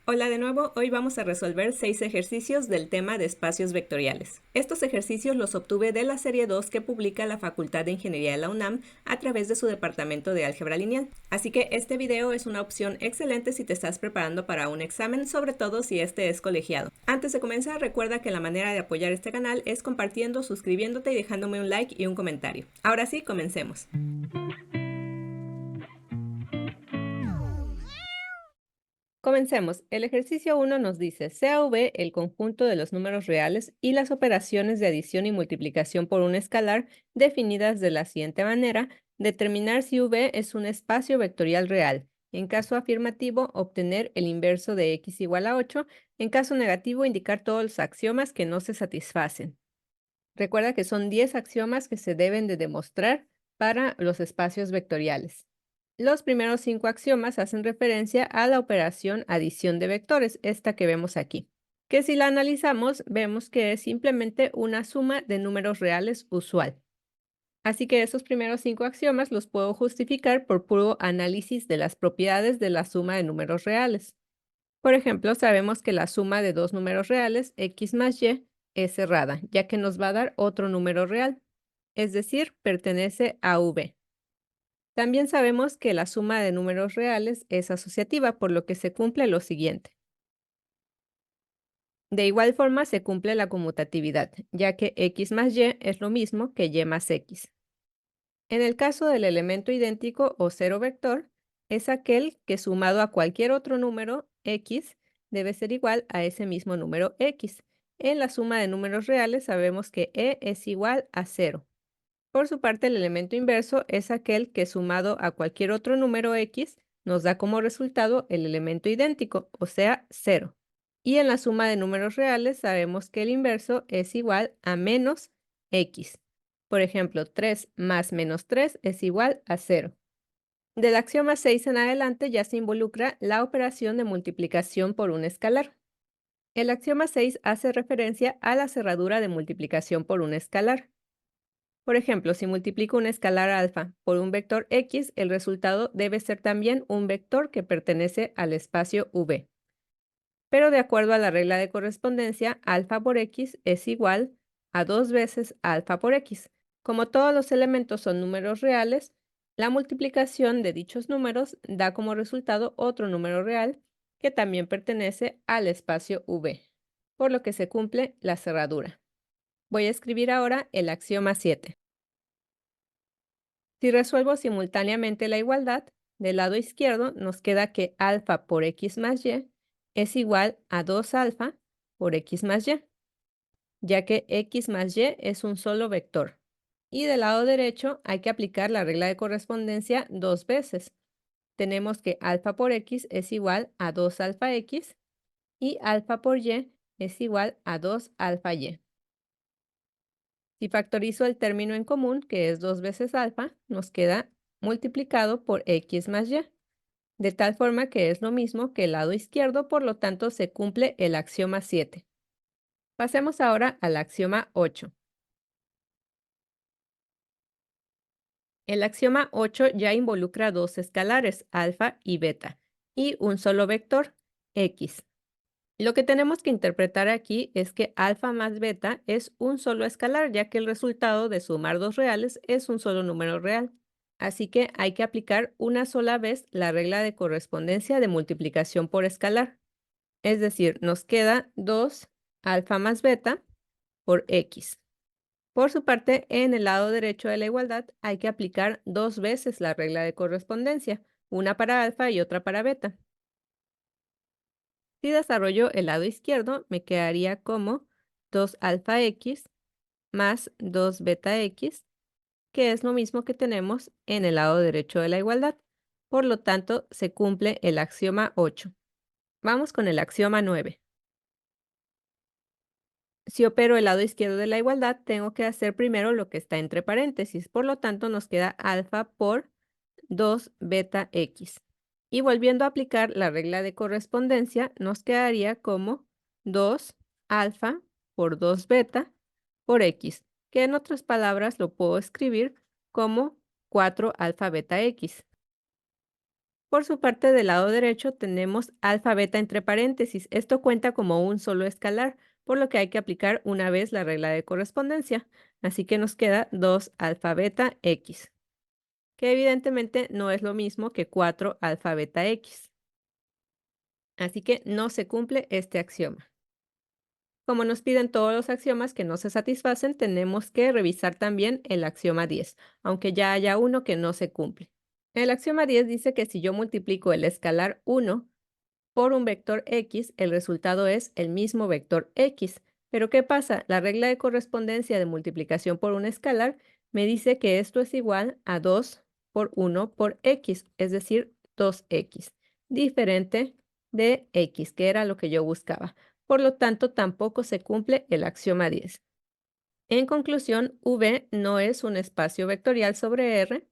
Hola de nuevo, hoy vamos a resolver 6 ejercicios del tema de espacios vectoriales. Estos ejercicios los obtuve de la serie 2 que publica la Facultad de Ingeniería de la UNAM a través de su departamento de álgebra lineal. Así que este video es una opción excelente si te estás preparando para un examen, sobre todo si este es colegiado. Antes de comenzar, recuerda que la manera de apoyar este canal es compartiendo, suscribiéndote y dejándome un like y un comentario. Ahora sí, comencemos. Comencemos. El ejercicio 1 nos dice, sea V el conjunto de los números reales y las operaciones de adición y multiplicación por un escalar definidas de la siguiente manera, determinar si V es un espacio vectorial real. En caso afirmativo, obtener el inverso de x igual a 8. En caso negativo, indicar todos los axiomas que no se satisfacen. Recuerda que son 10 axiomas que se deben de demostrar para los espacios vectoriales. Los primeros 5 axiomas hacen referencia a la operación adición de vectores, esta que vemos aquí, que si la analizamos vemos que es simplemente una suma de números reales usual. Así que esos primeros 5 axiomas los puedo justificar por puro análisis de las propiedades de la suma de números reales. Por ejemplo, sabemos que la suma de dos números reales, x más y, es cerrada, ya que nos va a dar otro número real, es decir, pertenece a V. También sabemos que la suma de números reales es asociativa, por lo que se cumple lo siguiente. De igual forma se cumple la conmutatividad, ya que x más y es lo mismo que y más x. En el caso del elemento idéntico o cero vector, es aquel que sumado a cualquier otro número x debe ser igual a ese mismo número x. En la suma de números reales sabemos que e es igual a 0. Por su parte, el elemento inverso es aquel que sumado a cualquier otro número x nos da como resultado el elemento idéntico, o sea, 0. Y en la suma de números reales sabemos que el inverso es igual a menos x. Por ejemplo, 3 más menos 3 es igual a 0. Del axioma 6 en adelante ya se involucra la operación de multiplicación por un escalar. El axioma 6 hace referencia a la cerradura de multiplicación por un escalar. Por ejemplo, si multiplico un escalar alfa por un vector x, el resultado debe ser también un vector que pertenece al espacio V. Pero de acuerdo a la regla de correspondencia, alfa por x es igual a 2 veces alfa por x. Como todos los elementos son números reales, la multiplicación de dichos números da como resultado otro número real que también pertenece al espacio V, por lo que se cumple la cerradura. Voy a escribir ahora el axioma 7. Si resuelvo simultáneamente la igualdad, del lado izquierdo nos queda que alfa por x más y es igual a 2 alfa por x más y, ya que x más y es un solo vector. Y del lado derecho hay que aplicar la regla de correspondencia dos veces. Tenemos que alfa por x es igual a 2 alfa x y alfa por y es igual a 2 alfa y. Si factorizo el término en común, que es 2 veces alfa, nos queda multiplicado por x más y, de tal forma que es lo mismo que el lado izquierdo, por lo tanto se cumple el axioma 7. Pasemos ahora al axioma 8. El axioma 8 ya involucra dos escalares, alfa y beta, y un solo vector, x. Lo que tenemos que interpretar aquí es que alfa más beta es un solo escalar, ya que el resultado de sumar dos reales es un solo número real. Así que hay que aplicar una sola vez la regla de correspondencia de multiplicación por escalar. Es decir, nos queda 2 alfa más beta por x. Por su parte, en el lado derecho de la igualdad hay que aplicar dos veces la regla de correspondencia, una para alfa y otra para beta. Si desarrollo el lado izquierdo, me quedaría como 2 alfa x más 2 beta x, que es lo mismo que tenemos en el lado derecho de la igualdad. Por lo tanto, se cumple el axioma 8. Vamos con el axioma 9. Si opero el lado izquierdo de la igualdad, tengo que hacer primero lo que está entre paréntesis. Por lo tanto, nos queda alfa por 2 beta x. Y volviendo a aplicar la regla de correspondencia, nos quedaría como 2 alfa por 2 beta por x, que en otras palabras lo puedo escribir como 4 alfa beta x. Por su parte, del lado derecho tenemos alfa beta entre paréntesis. Esto cuenta como un solo escalar, por lo que hay que aplicar una vez la regla de correspondencia. Así que nos queda 2 alfa beta x, que evidentemente no es lo mismo que 4 alfa beta x. Así que no se cumple este axioma. Como nos piden todos los axiomas que no se satisfacen, tenemos que revisar también el axioma 10, aunque ya haya uno que no se cumple. El axioma 10 dice que si yo multiplico el escalar 1 por un vector x, el resultado es el mismo vector x. Pero ¿qué pasa? La regla de correspondencia de multiplicación por un escalar me dice que esto es igual a 2 por 1 por x, es decir, 2x, diferente de x, que era lo que yo buscaba. Por lo tanto, tampoco se cumple el axioma 10. En conclusión, V no es un espacio vectorial sobre R,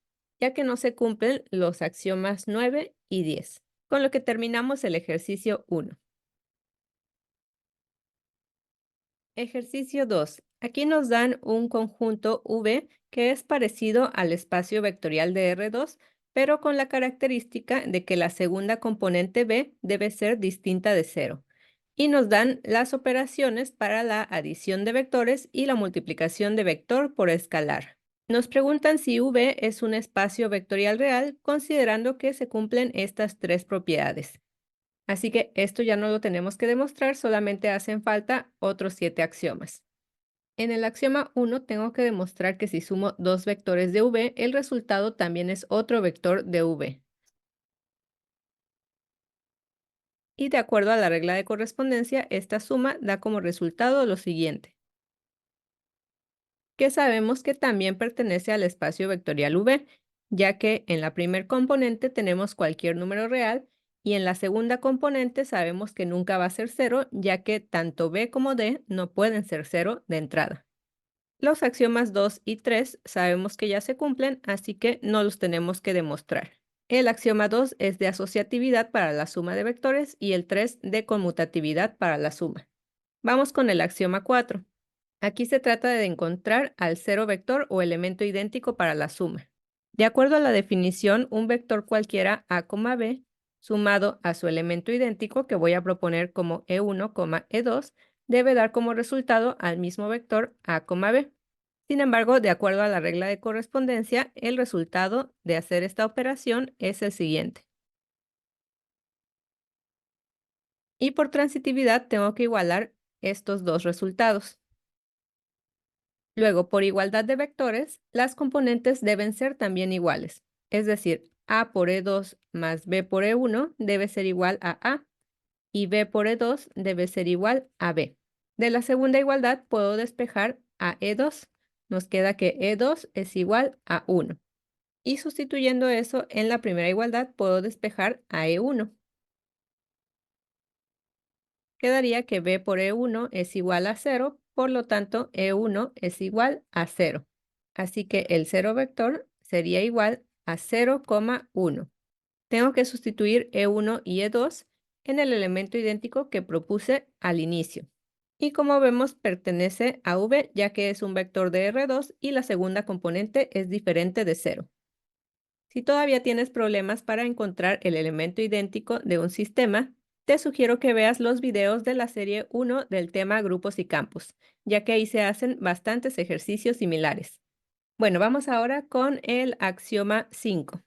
ya que no se cumplen los axiomas 9 y 10, con lo que terminamos el ejercicio 1. Ejercicio 2. Aquí nos dan un conjunto V que es parecido al espacio vectorial de R2, pero con la característica de que la segunda componente B debe ser distinta de cero. Y nos dan las operaciones para la adición de vectores y la multiplicación de vector por escalar. Nos preguntan si V es un espacio vectorial real, considerando que se cumplen estas tres propiedades. Así que esto ya no lo tenemos que demostrar, solamente hacen falta otros 7 axiomas. En el axioma 1 tengo que demostrar que si sumo dos vectores de V, el resultado también es otro vector de V. Y de acuerdo a la regla de correspondencia, esta suma da como resultado lo siguiente, que sabemos que también pertenece al espacio vectorial V, ya que en la primer componente tenemos cualquier número real y en la segunda componente sabemos que nunca va a ser cero, ya que tanto B como D no pueden ser cero de entrada. Los axiomas 2 y 3 sabemos que ya se cumplen, así que no los tenemos que demostrar. El axioma 2 es de asociatividad para la suma de vectores y el 3 de conmutatividad para la suma. Vamos con el axioma 4. Aquí se trata de encontrar al cero vector o elemento idéntico para la suma. De acuerdo a la definición, un vector cualquiera a, b, sumado a su elemento idéntico, que voy a proponer como e1, e2, debe dar como resultado al mismo vector a, b. Sin embargo, de acuerdo a la regla de correspondencia, el resultado de hacer esta operación es el siguiente. Y por transitividad tengo que igualar estos dos resultados. Luego, por igualdad de vectores, las componentes deben ser también iguales. Es decir, A por E2 más B por E1 debe ser igual a A y B por E2 debe ser igual a B. De la segunda igualdad puedo despejar a E2. Nos queda que E2 es igual a 1. Y sustituyendo eso en la primera igualdad puedo despejar a E1. Quedaría que B por E1 es igual a 0, por lo tanto E1 es igual a 0. Así que el cero vector sería igual a 0,1. Tengo que sustituir E1 y E2 en el elemento idéntico que propuse al inicio. Y como vemos, pertenece a V, ya que es un vector de R2 y la segunda componente es diferente de 0. Si todavía tienes problemas para encontrar el elemento idéntico de un sistema, te sugiero que veas los videos de la serie 1 del tema grupos y campos, ya que ahí se hacen bastantes ejercicios similares. Bueno, vamos ahora con el axioma 5.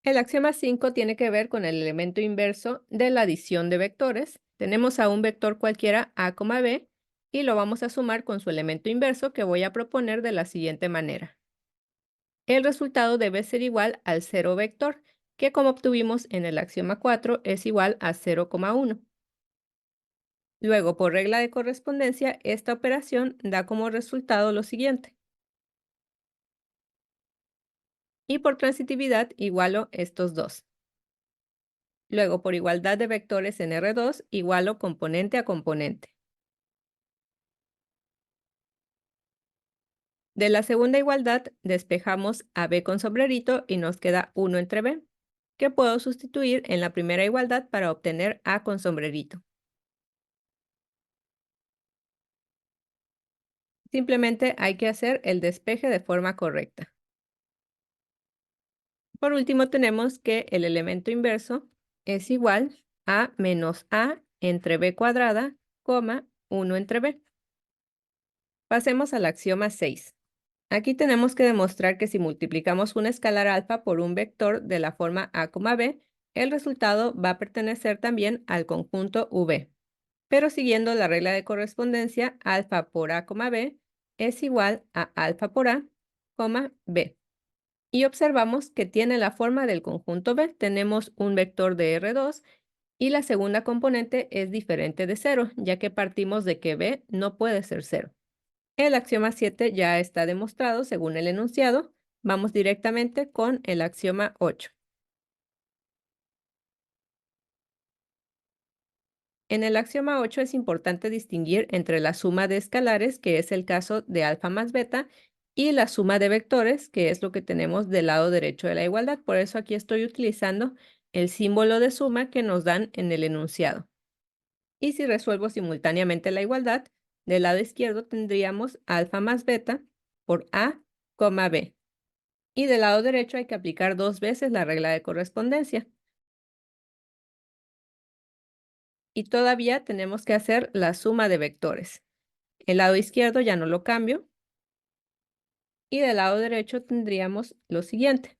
El axioma 5 tiene que ver con el elemento inverso de la adición de vectores. Tenemos a un vector cualquiera a, b y lo vamos a sumar con su elemento inverso que voy a proponer de la siguiente manera. El resultado debe ser igual al cero vector, que como obtuvimos en el axioma 4 es igual a 0,1. Luego, por regla de correspondencia, esta operación da como resultado lo siguiente. Y por transitividad igualo estos dos. Luego, por igualdad de vectores en R2, igualo componente a componente. De la segunda igualdad, despejamos a B con sombrerito y nos queda 1 entre B, que puedo sustituir en la primera igualdad para obtener A con sombrerito. Simplemente hay que hacer el despeje de forma correcta. Por último, tenemos que el elemento inverso es igual a menos a entre b cuadrada, coma 1 entre b. Pasemos al axioma 6. Aquí tenemos que demostrar que si multiplicamos un escalar alfa por un vector de la forma a, b, el resultado va a pertenecer también al conjunto V. Pero siguiendo la regla de correspondencia, alfa por a, b es igual a alfa por a, b. Y observamos que tiene la forma del conjunto B. Tenemos un vector de R2 y la segunda componente es diferente de cero, ya que partimos de que B no puede ser cero. El axioma 7 ya está demostrado según el enunciado. Vamos directamente con el axioma 8. En el axioma 8 es importante distinguir entre la suma de escalares, que es el caso de alfa más beta, y la suma de vectores, que es lo que tenemos del lado derecho de la igualdad. Por eso aquí estoy utilizando el símbolo de suma que nos dan en el enunciado. Y si resuelvo simultáneamente la igualdad, del lado izquierdo tendríamos alfa más beta por a, b. Y del lado derecho hay que aplicar 2 veces la regla de correspondencia. Y todavía tenemos que hacer la suma de vectores. El lado izquierdo ya no lo cambio. Y del lado derecho tendríamos lo siguiente.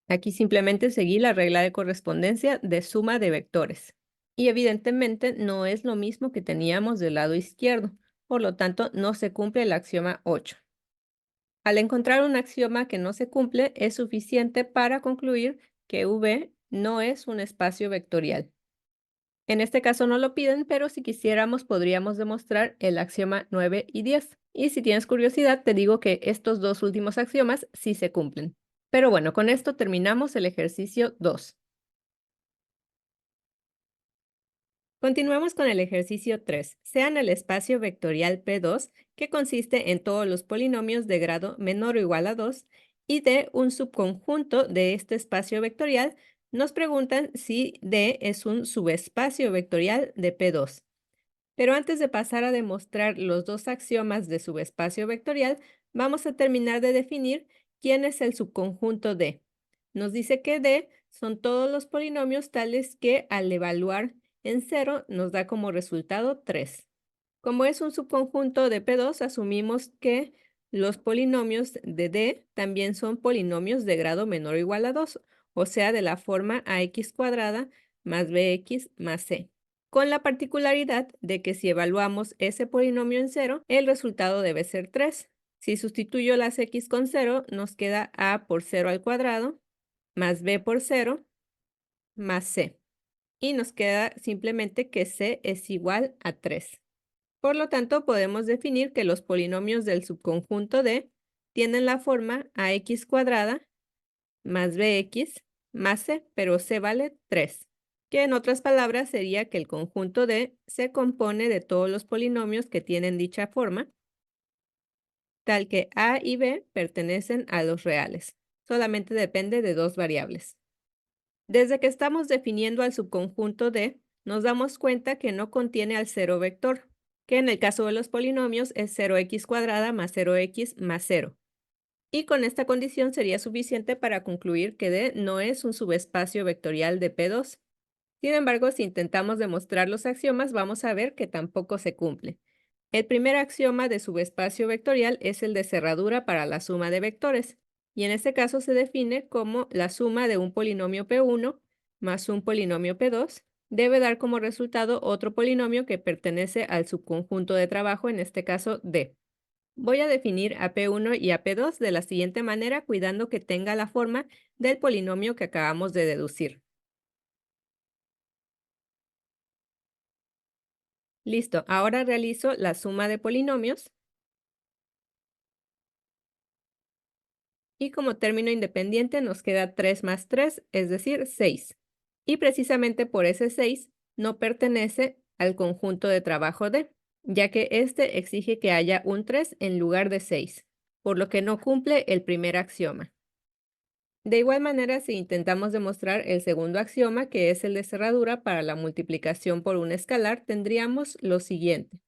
Aquí simplemente seguí la regla de correspondencia de suma de vectores. Y evidentemente no es lo mismo que teníamos del lado izquierdo. Por lo tanto, no se cumple el axioma 8. Al encontrar un axioma que no se cumple, es suficiente para concluir que V no es un espacio vectorial. En este caso no lo piden, pero si quisiéramos podríamos demostrar el axioma 9 y 10. Y si tienes curiosidad, te digo que estos dos últimos axiomas sí se cumplen. Pero bueno, con esto terminamos el ejercicio 2. Continuamos con el ejercicio 3. Sean el espacio vectorial P2, que consiste en todos los polinomios de grado menor o igual a 2, y de un subconjunto de este espacio vectorial, nos preguntan si D es un subespacio vectorial de P2. Pero antes de pasar a demostrar los dos axiomas de subespacio vectorial, vamos a terminar de definir quién es el subconjunto D. Nos dice que D son todos los polinomios tales que al evaluar en cero nos da como resultado 3. Como es un subconjunto de P2, asumimos que los polinomios de D también son polinomios de grado menor o igual a 2, o sea, de la forma ax cuadrada más bx más c, con la particularidad de que si evaluamos ese polinomio en cero, el resultado debe ser 3. Si sustituyo las x con 0, nos queda a por 0 al cuadrado, más b por 0, más c. Y nos queda simplemente que c es igual a 3. Por lo tanto, podemos definir que los polinomios del subconjunto D tienen la forma ax cuadrada más bx más c, pero c vale 3, que en otras palabras sería que el conjunto D se compone de todos los polinomios que tienen dicha forma, tal que a y b pertenecen a los reales. Solamente depende de dos variables. Desde que estamos definiendo al subconjunto D, nos damos cuenta que no contiene al cero vector, que en el caso de los polinomios es 0x cuadrada más 0x más 0. Y con esta condición sería suficiente para concluir que D no es un subespacio vectorial de P2. Sin embargo, si intentamos demostrar los axiomas, vamos a ver que tampoco se cumple. El primer axioma de subespacio vectorial es el de cerradura para la suma de vectores, y en este caso se define como la suma de un polinomio P1 más un polinomio P2 debe dar como resultado otro polinomio que pertenece al subconjunto de trabajo, en este caso D. Voy a definir a P1 y a P2 de la siguiente manera, cuidando que tenga la forma del polinomio que acabamos de deducir. Listo, ahora realizo la suma de polinomios y como término independiente nos queda 3 más 3, es decir, 6. Y precisamente por ese 6 no pertenece al conjunto de trabajo D, ya que este exige que haya un 3 en lugar de 6, por lo que no cumple el primer axioma. De igual manera, si intentamos demostrar el segundo axioma, que es el de cerradura para la multiplicación por un escalar, tendríamos lo siguiente.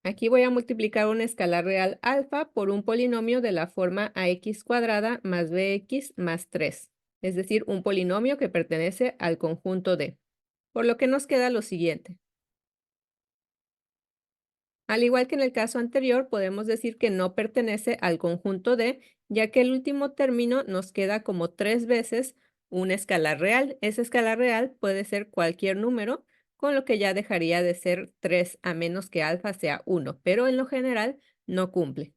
Aquí voy a multiplicar una escala real alfa por un polinomio de la forma ax cuadrada más bx más 3, es decir, un polinomio que pertenece al conjunto D. Por lo que nos queda lo siguiente. Al igual que en el caso anterior, podemos decir que no pertenece al conjunto D, ya que el último término nos queda como 3 veces una escala real. Esa escala real puede ser cualquier número, con lo que ya dejaría de ser 3 a menos que alfa sea 1, pero en lo general no cumple.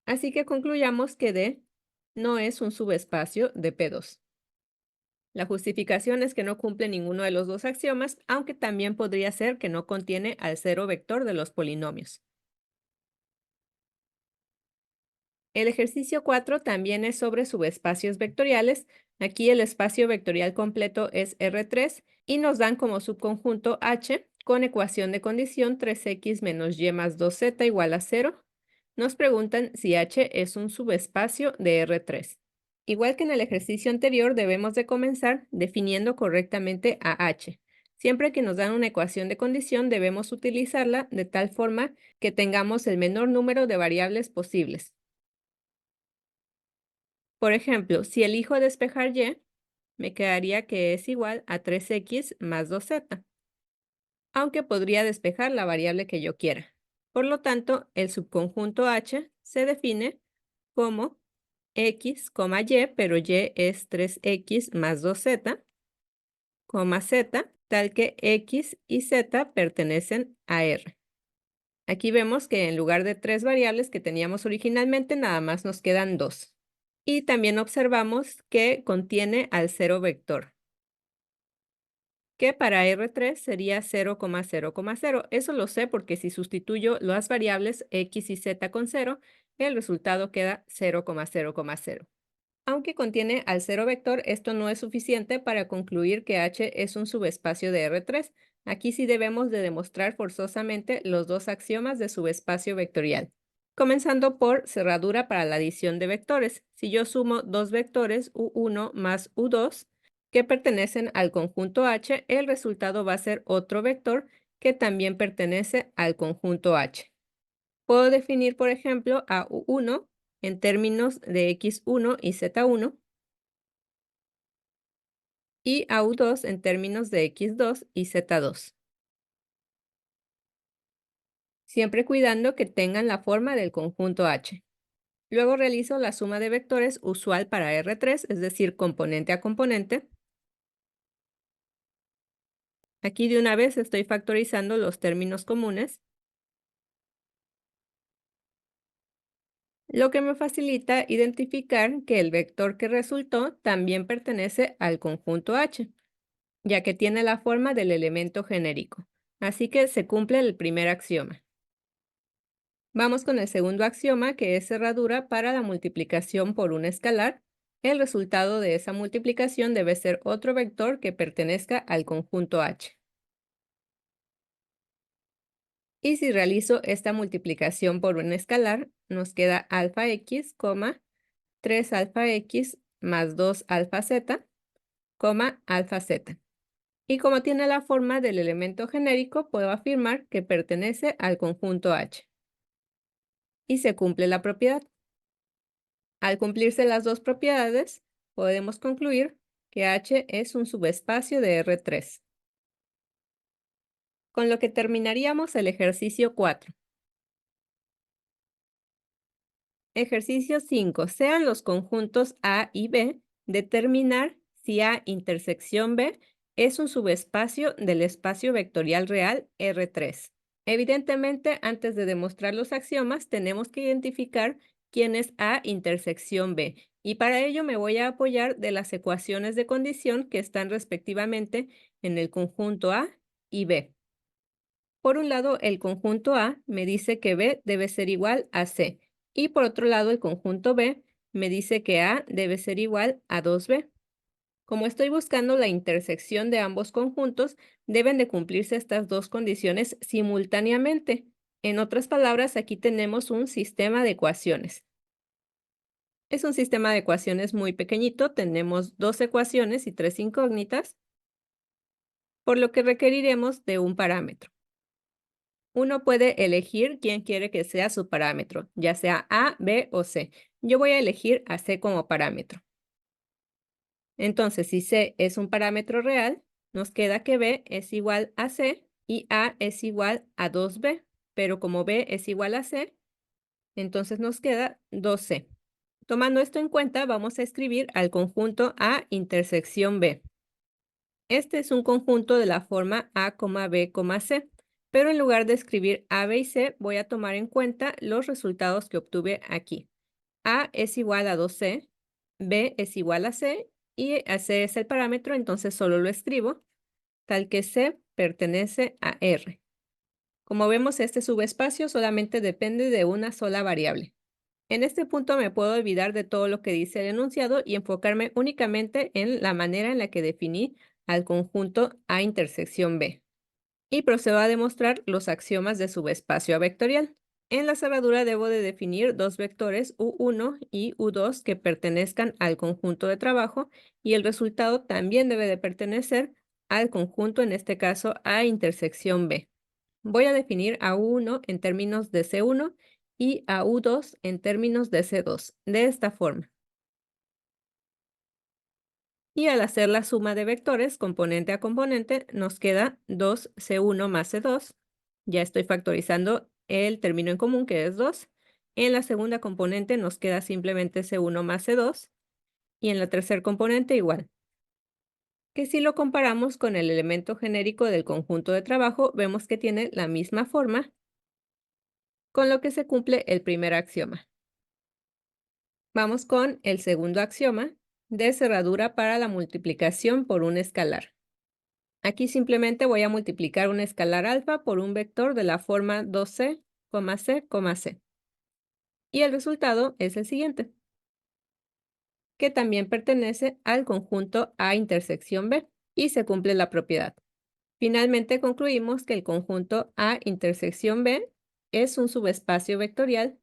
Así que concluyamos que D no es un subespacio de P2. La justificación es que no cumple ninguno de los dos axiomas, aunque también podría ser que no contiene al cero vector de los polinomios. El ejercicio 4 también es sobre subespacios vectoriales. Aquí el espacio vectorial completo es R3 y nos dan como subconjunto H con ecuación de condición 3x menos y más 2z igual a 0. Nos preguntan si H es un subespacio de R3. Igual que en el ejercicio anterior, debemos de comenzar definiendo correctamente a H. Siempre que nos dan una ecuación de condición, debemos utilizarla de tal forma que tengamos el menor número de variables posibles. Por ejemplo, si elijo despejar y, me quedaría que es igual a 3x más 2z, aunque podría despejar la variable que yo quiera. Por lo tanto, el subconjunto H se define como x, y, pero y es 3x más 2z, z, tal que x y z pertenecen a R. Aquí vemos que en lugar de 3 variables que teníamos originalmente, nada más nos quedan 2. Y también observamos que contiene al cero vector, que para R3 sería 0,0,0. Eso lo sé porque si sustituyo las variables x y z con 0, el resultado queda 0,0,0. Aunque contiene al cero vector, esto no es suficiente para concluir que H es un subespacio de R3. Aquí sí debemos de demostrar forzosamente los dos axiomas de subespacio vectorial. Comenzando por cerradura para la adición de vectores. Si yo sumo dos vectores U1 más U2 que pertenecen al conjunto H, el resultado va a ser otro vector que también pertenece al conjunto H. Puedo definir, por ejemplo, a U1 en términos de X1 y Z1 y a U2 en términos de X2 y Z2, siempre cuidando que tengan la forma del conjunto H. Luego realizo la suma de vectores usual para R3, es decir, componente a componente. Aquí de una vez estoy factorizando los términos comunes, lo que me facilita identificar que el vector que resultó también pertenece al conjunto H, ya que tiene la forma del elemento genérico. Así que se cumple el primer axioma. Vamos con el segundo axioma, que es cerradura para la multiplicación por un escalar. El resultado de esa multiplicación debe ser otro vector que pertenezca al conjunto H. Y si realizo esta multiplicación por un escalar, nos queda alfa x, 3 alfa x más 2 alfa z, alfa z. Y como tiene la forma del elemento genérico, puedo afirmar que pertenece al conjunto H. Y se cumple la propiedad. Al cumplirse las dos propiedades, podemos concluir que H es un subespacio de R3. Con lo que terminaríamos el ejercicio 4. Ejercicio 5. Sean los conjuntos A y B, determinar si A intersección B es un subespacio del espacio vectorial real R3. Evidentemente, antes de demostrar los axiomas, tenemos que identificar quién es A intersección B. Y para ello me voy a apoyar de las ecuaciones de condición que están respectivamente en el conjunto A y B. Por un lado, el conjunto A me dice que B debe ser igual a C. Y por otro lado, el conjunto B me dice que A debe ser igual a 2B. Como estoy buscando la intersección de ambos conjuntos, deben de cumplirse estas dos condiciones simultáneamente. En otras palabras, aquí tenemos un sistema de ecuaciones. Es un sistema de ecuaciones muy pequeñito, tenemos dos ecuaciones y tres incógnitas, por lo que requeriremos de un parámetro. Uno puede elegir quién quiere que sea su parámetro, ya sea A, B o C. Yo voy a elegir a C como parámetro. Entonces, si C es un parámetro real, nos queda que B es igual a C y A es igual a 2B. Pero como B es igual a C, entonces nos queda 2C. Tomando esto en cuenta, vamos a escribir al conjunto A intersección B. Este es un conjunto de la forma A, B, C, pero en lugar de escribir A, B y C, voy a tomar en cuenta los resultados que obtuve aquí. A es igual a 2C, B es igual a C y a C es el parámetro, entonces solo lo escribo, tal que C pertenece a R. Como vemos, este subespacio solamente depende de una sola variable. En este punto me puedo olvidar de todo lo que dice el enunciado y enfocarme únicamente en la manera en la que definí al conjunto A intersección B. Y procedo a demostrar los axiomas de subespacio vectorial. En la cerradura debo de definir dos vectores U1 y U2 que pertenezcan al conjunto de trabajo y el resultado también debe de pertenecer al conjunto, en este caso A intersección B. Voy a definir a U1 en términos de C1 y a U2 en términos de C2, de esta forma. Y al hacer la suma de vectores componente a componente, nos queda 2C1 más C2. Ya estoy factorizando el término en común, que es 2. En la segunda componente nos queda simplemente C1 más C2. Y en la tercera componente igual. Que si lo comparamos con el elemento genérico del conjunto de trabajo, vemos que tiene la misma forma, con lo que se cumple el primer axioma. Vamos con el segundo axioma de cerradura para la multiplicación por un escalar. Aquí simplemente voy a multiplicar un escalar alfa por un vector de la forma 2C, C, C. Y el resultado es el siguiente, que también pertenece al conjunto A intersección B y se cumple la propiedad. Finalmente concluimos que el conjunto A intersección B es un subespacio vectorial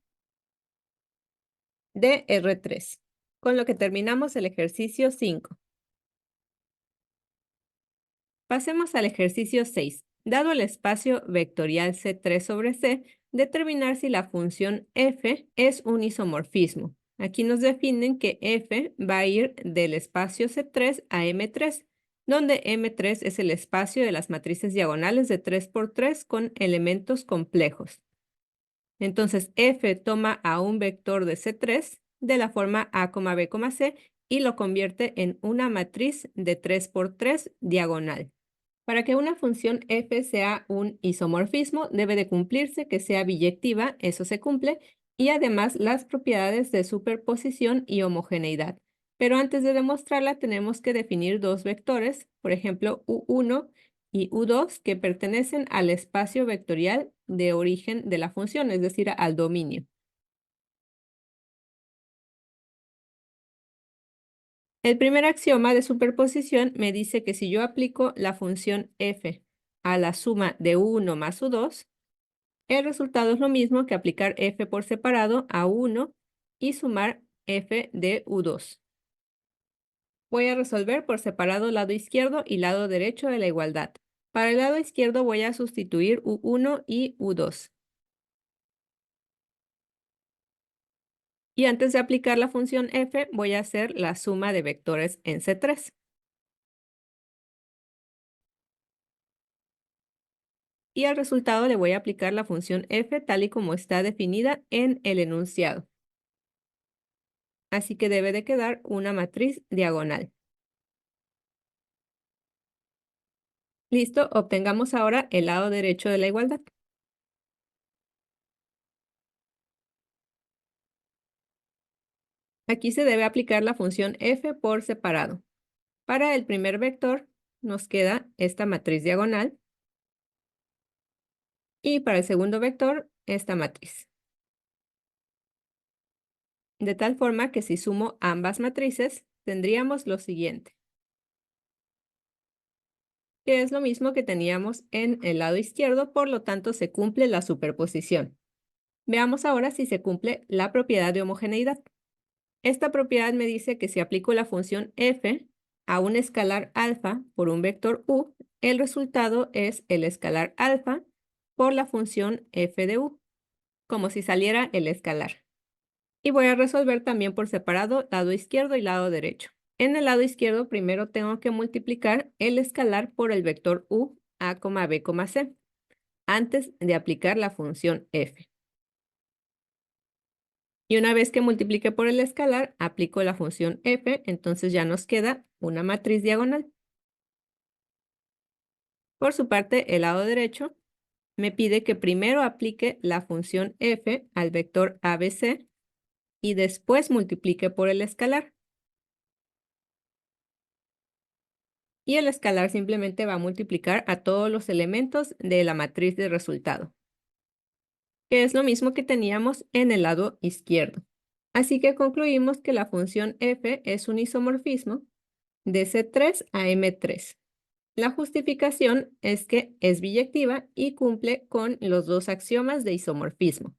de R3, con lo que terminamos el ejercicio 5. Pasemos al ejercicio 6. Dado el espacio vectorial C3 sobre C, determinar si la función f es un isomorfismo. Aquí nos definen que f va a ir del espacio C3 a M3, donde M3 es el espacio de las matrices diagonales de 3 por 3 con elementos complejos. Entonces, f toma a un vector de C3 de la forma A, B, C y lo convierte en una matriz de 3 por 3 diagonal. Para que una función f sea un isomorfismo, debe de cumplirse que sea biyectiva, eso se cumple, y además las propiedades de superposición y homogeneidad. Pero antes de demostrarla tenemos que definir dos vectores, por ejemplo, u1 y u2, que pertenecen al espacio vectorial de origen de la función, es decir, al dominio. El primer axioma de superposición me dice que si yo aplico la función f a la suma de u1 más u2, el resultado es lo mismo que aplicar f por separado a u1 y sumar f de u2. Voy a resolver por separado lado izquierdo y lado derecho de la igualdad. Para el lado izquierdo voy a sustituir u1 y u2. Y antes de aplicar la función f, voy a hacer la suma de vectores en C3. Y al resultado le voy a aplicar la función f tal y como está definida en el enunciado. Así que debe de quedar una matriz diagonal. Listo, obtengamos ahora el lado derecho de la igualdad. Aquí se debe aplicar la función f por separado. Para el primer vector nos queda esta matriz diagonal y para el segundo vector esta matriz. De tal forma que si sumo ambas matrices tendríamos lo siguiente, que es lo mismo que teníamos en el lado izquierdo, por lo tanto se cumple la superposición. Veamos ahora si se cumple la propiedad de homogeneidad. Esta propiedad me dice que si aplico la función f a un escalar alfa por un vector u, el resultado es el escalar alfa por la función f de u, como si saliera el escalar. Y voy a resolver también por separado lado izquierdo y lado derecho. En el lado izquierdo primero tengo que multiplicar el escalar por el vector u, a, b, c, antes de aplicar la función f. Y una vez que multiplique por el escalar, aplico la función f, entonces ya nos queda una matriz diagonal. Por su parte, el lado derecho me pide que primero aplique la función f al vector ABC y después multiplique por el escalar. Y el escalar simplemente va a multiplicar a todos los elementos de la matriz de resultado, que es lo mismo que teníamos en el lado izquierdo. Así que concluimos que la función f es un isomorfismo de C3 a M3. La justificación es que es biyectiva y cumple con los dos axiomas de isomorfismo.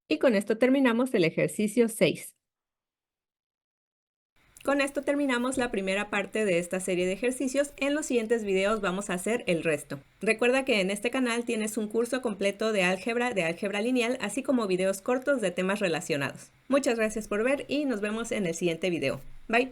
Y con esto terminamos el ejercicio 6. Con esto terminamos la primera parte de esta serie de ejercicios. En los siguientes videos vamos a hacer el resto. Recuerda que en este canal tienes un curso completo de álgebra lineal, así como videos cortos de temas relacionados. Muchas gracias por ver y nos vemos en el siguiente video. Bye.